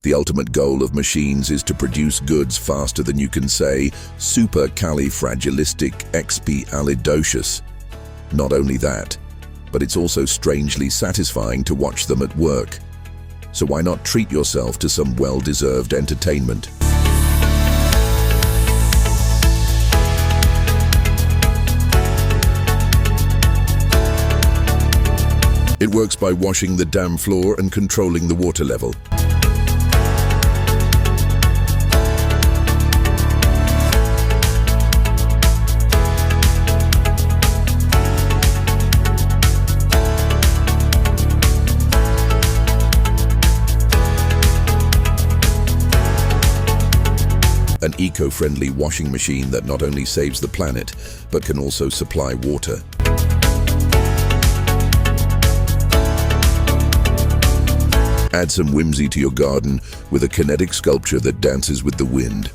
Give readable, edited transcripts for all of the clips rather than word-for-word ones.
The ultimate goal of machines is to produce goods faster than you can say supercalifragilisticexpialidocious. Not only that, but it's also strangely satisfying to watch them at work. So why not treat yourself to some well-deserved entertainment? It works by washing the dam floor and controlling the water level. An eco-friendly washing machine that not only saves the planet, but can also supply water. Add some whimsy to your garden with a kinetic sculpture that dances with the wind.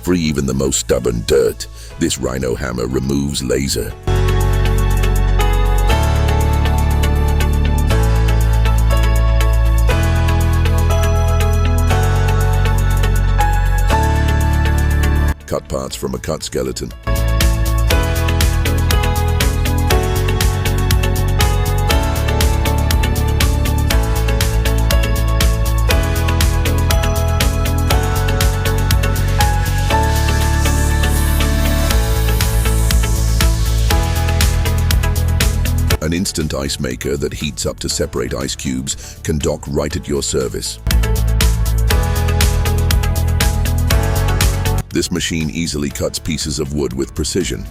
Free even the most stubborn dirt, this rhino hammer removes laser. Cut parts from a cut skeleton. An instant ice maker that heats up to separate ice cubes can dock right at your service. This machine easily cuts pieces of wood with precision.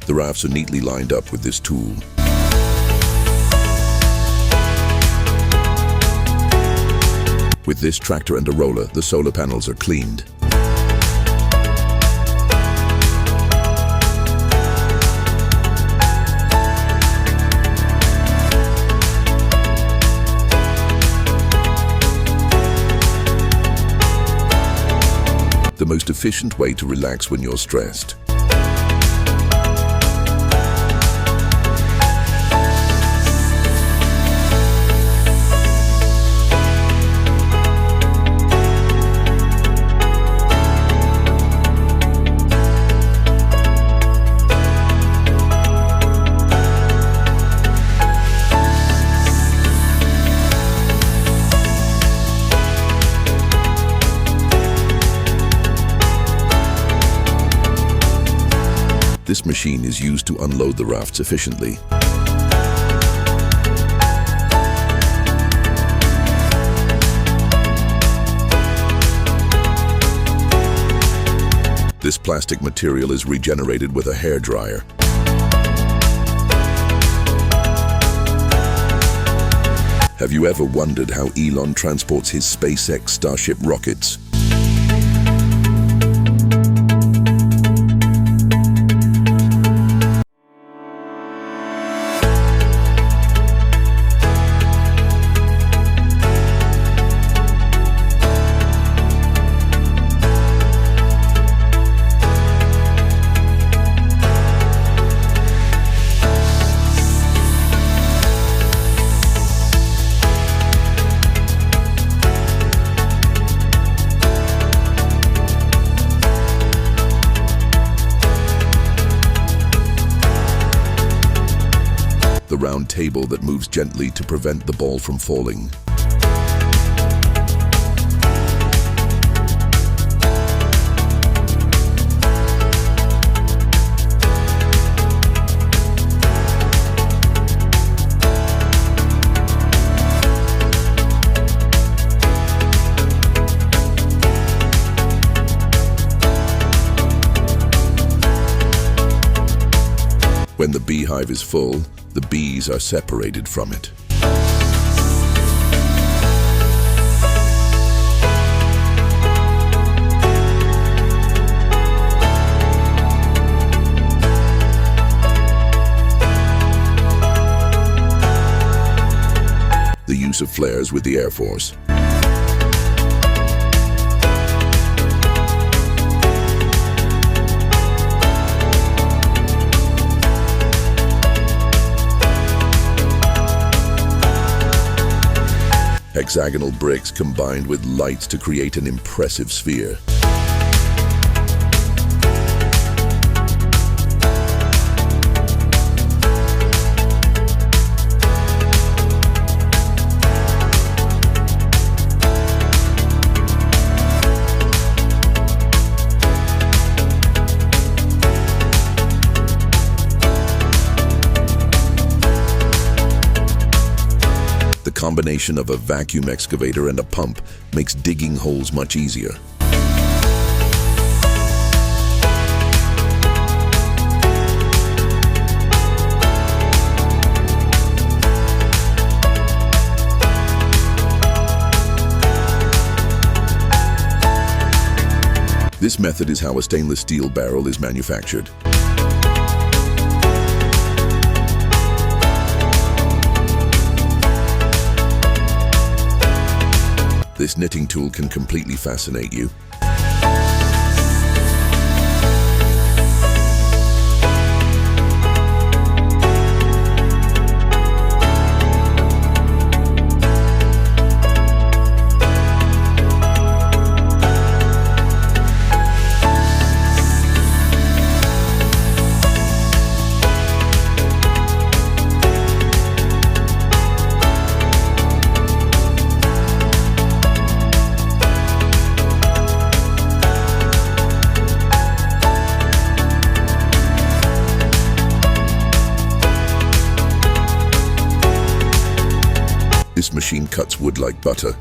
The rafts are neatly lined up with this tool. With this tractor and a roller, the solar panels are cleaned. The most efficient way to relax when you're stressed. This machine is used to unload the rafts efficiently. This plastic material is regenerated with a hairdryer. Have you ever wondered how Elon transports his SpaceX Starship rockets? The round table that moves gently to prevent the ball from falling. When the beehive is full, the bees are separated from it. The use of flares with the Air Force. Hexagonal bricks combined with lights to create an impressive sphere. The combination of a vacuum excavator and a pump makes digging holes much easier. This method is how a stainless steel barrel is manufactured. This knitting tool can completely fascinate you. This machine cuts wood like butter.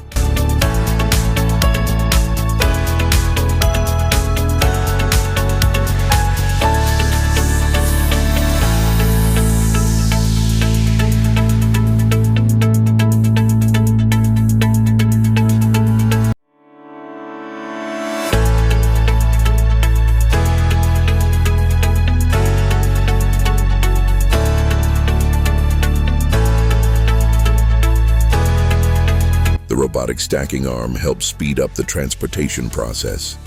The robotic stacking arm helps speed up the transportation process.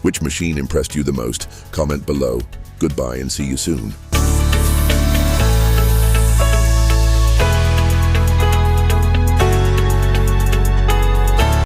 Which machine impressed you the most? Comment below. Goodbye and see you soon.